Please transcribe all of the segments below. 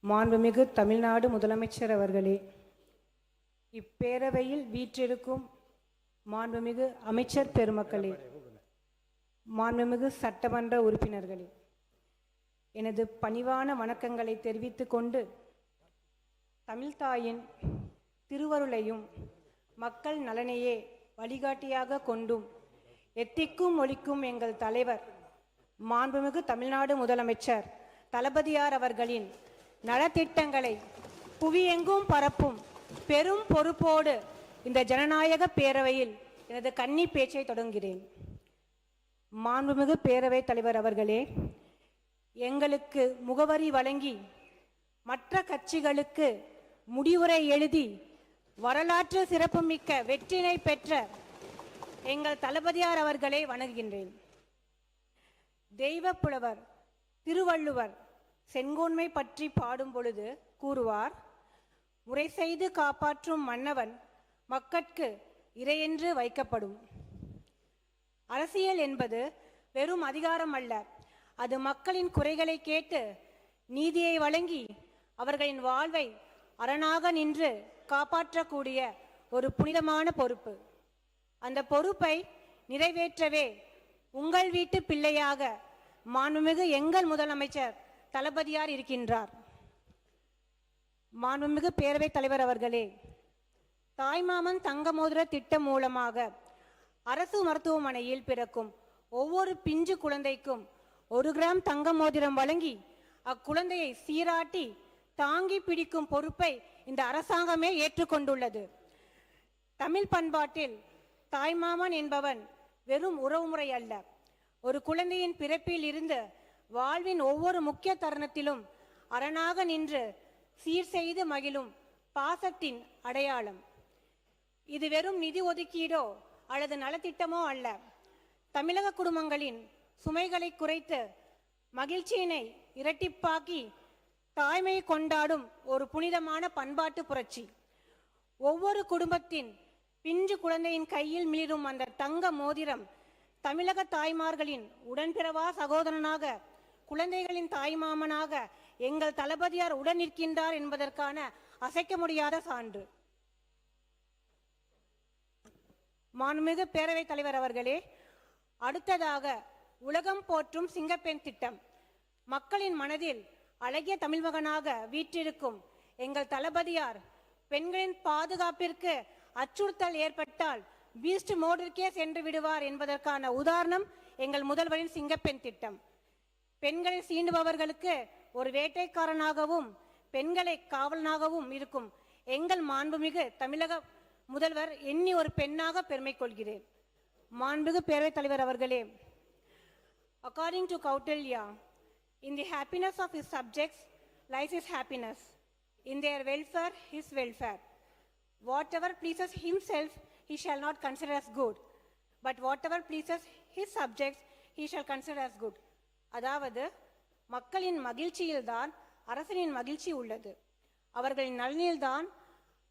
மாண்புமிகு தமிழ்நாடு முதலமைச்சர் அவர்களே, இப்பேரவையில் வீற்றிருக்கும் மாண்புமிகு அமைச்சர் பெருமக்களே, மாண்புமிகு சட்டமன்ற உறுப்பினர்களே, எனது பணிவான வணக்கங்களை தெரிவித்துக் கொண்டு தமிழ்தாயின் திருவருளையும் மக்கள் நலனையே வழிகாட்டியாக கொண்டும் எத்திக்கும் ஒழிக்கும் எங்கள் தலைவர் மாண்புமிகு தமிழ்நாடு முதலமைச்சர் தளபதியார் அவர்களின் நலத்திட்டங்களை புவியெங்கும் பரப்பும் பெரும் பொறுப்போடு இந்த ஜனநாயக பேரவையில் எனது கன்னி பேச்சை தொடங்குகிறேன். மாண்புமிகு பேரவைத் தலைவர் அவர்களே, எங்களுக்கு முகவரி வழங்கி மற்ற கட்சிகளுக்கு முடிவுரை எழுதி வரலாற்று சிறப்புமிக்க வெற்றினை பெற்ற எங்கள் தளபதியார் அவர்களை வணங்குகின்றேன். தெய்வப்புலவர் திருவள்ளுவர் செங்கோன்மை பற்றி பாடும் பொழுது கூறுவார், முறை செய்து காப்பாற்றும் மன்னவன் மக்கட்கு இறையென்று வைக்கப்படும். அரசியல் என்பது வெறும் அதிகாரம் அல்ல, அது மக்களின் குறைகளை கேட்டு நீதியை வழங்கி அவர்களின் வாழ்வை அரணாக நின்று காப்பாற்றக்கூடிய ஒரு புனிதமான பொறுப்பு. அந்த பொறுப்பை நிறைவேற்றவே உங்கள் வீட்டு பிள்ளையாக மாண்புமிகு எங்கள் முதலமைச்சர் தளபதியார் இருக்கின்றார். மாண்புமிகு பேரவைத் தலைவர் அவர்களே, தாய்மாமன் தங்க மோதிர திட்டம் மூலமாக அரசு மருத்துவமனையில் பிறக்கும் ஒவ்வொரு பிஞ்சு குழந்தைக்கும் 1 கிராம் தங்க மோதிரம் வழங்கி அக்குழந்தையை சீராட்டி தாங்கி பிடிக்கும் பொறுப்பை இந்த அரசாங்கமே ஏற்றுக்கொண்டுள்ளது. தமிழ் பண்பாட்டில் தாய்மாமன் என்பவன் வெறும் உறவுமுறை அல்ல, ஒரு குழந்தையின் பிறப்பில் இருந்து வாழ்வின் ஒவ்வொரு முக்கிய தருணத்திலும் அரணாக நின்று சீர் செய்து மகிழும் பாசத்தின் அடையாளம். இது வெறும் நிதி ஒதுக்கீடோ அல்லது நலத்திட்டமோ அல்ல, தமிழக குடும்பங்களின் சுமைகளை குறைத்து மகிழ்ச்சியினை இரட்டிப்பாக்கி தாய்மையை கொண்டாடும் ஒரு புனிதமான பண்பாட்டு புரட்சி. ஒவ்வொரு குடும்பத்தின் பிஞ்சு குழந்தையின் கையில் மிளிரும் அந்த தங்க மோதிரம் தமிழக தாய்மார்களின் உடன்பிறவா சகோதரனாக, குழந்தைகளின் தாய்மாமனாக எங்கள் தளபதியார் உடன் நிற்கின்றார் என்பதற்கான அசைக்க முடியாத சான்று. மாண்புமிகு பேரவைத் தலைவர் அவர்களே, அடுத்ததாக உலகம் போற்றும் சிங்கப்பெண் திட்டம். மக்களின் மனதில் அழகிய தமிழ் மகனாக வீற்றிருக்கும் எங்கள் தளபதியார் பெண்களின் பாதுகாப்பிற்கு அச்சுறுத்தல் ஏற்பட்டால் பீஸ்ட் மோடிற்கே சென்று விடுவார் என்பதற்கான உதாரணம் எங்கள் முதல்வரின் சிங்கப்பெண் திட்டம். பெண்களை சீண்டுபவர்களுக்கு ஒரு வேட்டைக்காரனாகவும் பெண்களை காவலனாகவும் இருக்கும் எங்கள் மாண்புமிகு தமிழக முதல்வர் எண்ணி ஒரு பெண்ணாக பெருமை கொள்கிறேன். மாண்புமிகு பேரவைத் தலைவர் அவர்களே, according to Kautilya, in the happiness of his subjects lies his happiness, in their welfare his welfare. Whatever pleases himself he shall not consider as good, but whatever pleases his subjects he shall consider as good. அதாவது, மக்களின் மகிழ்ச்சியில்தான் அரசனின் மகிழ்ச்சி உள்ளது, அவர்களின் நலனில்தான்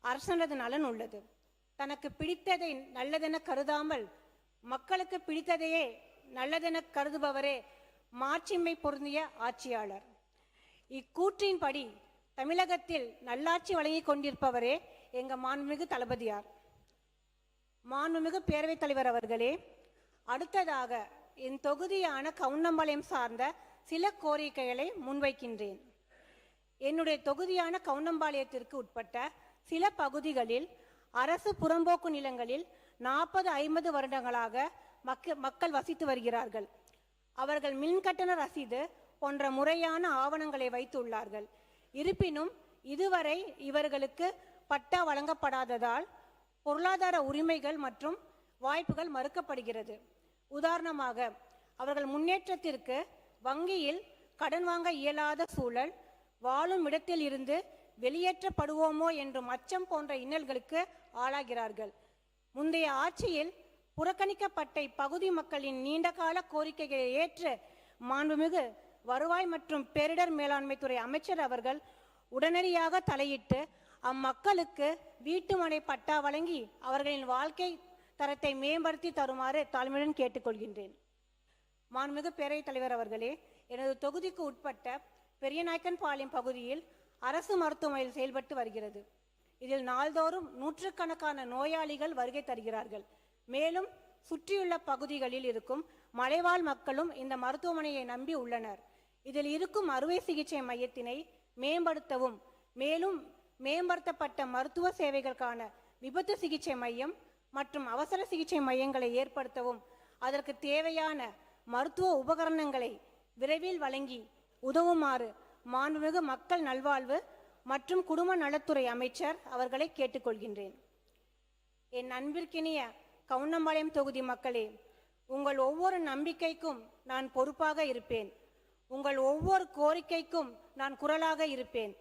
அரசனது நலன் உள்ளது. தனக்கு பிடித்ததை நல்லதென கருதாமல் மக்களுக்கு பிடித்ததையே நல்லதென கருதுபவரே மாட்சிமை பொருந்திய ஆட்சியாளர். இக்கூற்றின்படி தமிழகத்தில் நல்லாட்சி வழங்கி கொண்டிருப்பவரே எங்க மாண்புமிகு தளபதியார். மாண்புமிகு பேரவைத் தலைவர் அவர்களே, அடுத்ததாக என் தொகுதியான கவுண்டம்பாளையம் சார்ந்த சில கோரிக்கைகளை முன்வைக்கின்றேன். என்னுடைய தொகுதியான கவுண்டம்பாளையத்திற்கு உட்பட்ட சில பகுதிகளில் அரசு புறம்போக்கு நிலங்களில் 40-50 வருடங்களாக மக்கள் வசித்து வருகிறார்கள். அவர்கள் மின்கட்டண ரசீது போன்ற முறையான ஆவணங்களை வைத்துள்ளார்கள். இருப்பினும் இதுவரை இவர்களுக்கு பட்டா வழங்கப்படாததால் பொருளாதார உரிமைகள் மற்றும் வாய்ப்புகள் மறுக்கப்படுகிறது. உதாரணமாக, அவர்கள் முன்னேற்றத்திற்கு வங்கியில் கடன் வாங்க இயலாத சூழல், வாழும் இடத்தில் இருந்து வெளியேற்றப்படுவோமோ என்றும் அச்சம் போன்ற இன்னல்களுக்கு ஆளாகிறார்கள். முந்தைய ஆட்சியில் புறக்கணிக்கப்பட்ட இப்பகுதி மக்களின் நீண்டகால கோரிக்கைகளை ஏற்று மாண்புமிகு வருவாய் மற்றும் பேரிடர் மேலாண்மை துறை அமைச்சர் அவர்கள் உடனடியாக தலையிட்டு அம்மக்களுக்கு வீட்டுமனை பட்டா வழங்கி அவர்களின் வாழ்க்கை தரத்தை மேம்படுத்தி தருமாறு தாழ்மையுடன் கேட்டுக்கொள்கின்றேன். மாண்புமிகு பேரவைத் தலைவர் அவர்களே, எனது தொகுதிக்கு உட்பட்ட பெரியநாயக்கன்பாளையம் பகுதியில் அரசு மருத்துவமனையில் செயல்பட்டு வருகிறது. இதில் நாள்தோறும் நூற்றுக்கணக்கான நோயாளிகள் வருகை தருகிறார்கள். மேலும் சுற்றியுள்ள பகுதிகளில் இருக்கும் மலைவாழ் மக்களும் இந்த மருத்துவமனையை நம்பி உள்ளனர். இதில் இருக்கும் அறுவை சிகிச்சை மையத்தினை மேம்படுத்தவும், மேலும் மேம்படுத்தப்பட்ட மருத்துவ சேவைகளுக்கான விபத்து சிகிச்சை மையம் மற்றும் அவசர சிகிச்சை மையங்களை ஏற்படுத்தவும், அதற்கு தேவையான மருத்துவ உபகரணங்களை விரைவில் வழங்கி உதவுமாறு மாண்புமிகு மக்கள் நல்வாழ்வு மற்றும் குடும்ப நலத்துறை அமைச்சர் அவர்களை கேட்டுக்கொள்கின்றேன். என் அன்பிற்கினிய கவுண்டம்பாளையம் தொகுதி மக்களே, உங்கள் ஒவ்வொரு நம்பிக்கைக்கும் நான் பொறுப்பாக இருப்பேன். உங்கள் ஒவ்வொரு கோரிக்கைக்கும் நான் குரலாக இருப்பேன்.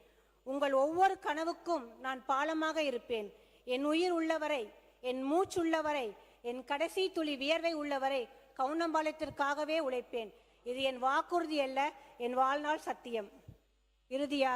உங்கள் ஒவ்வொரு கனவுக்கும் நான் பாலமாக இருப்பேன். என் உயிர் உள்ளவரை, என் மூச்சுள்ளவரை, என் கடைசி துளி வியர்வை உள்ளவரை கவுண்டம்பாளையத்திற்காகவே உழைப்பேன். இது என் வாக்குறுதி அல்ல, என் வாழ்நாள் சத்தியம். இறுதியாக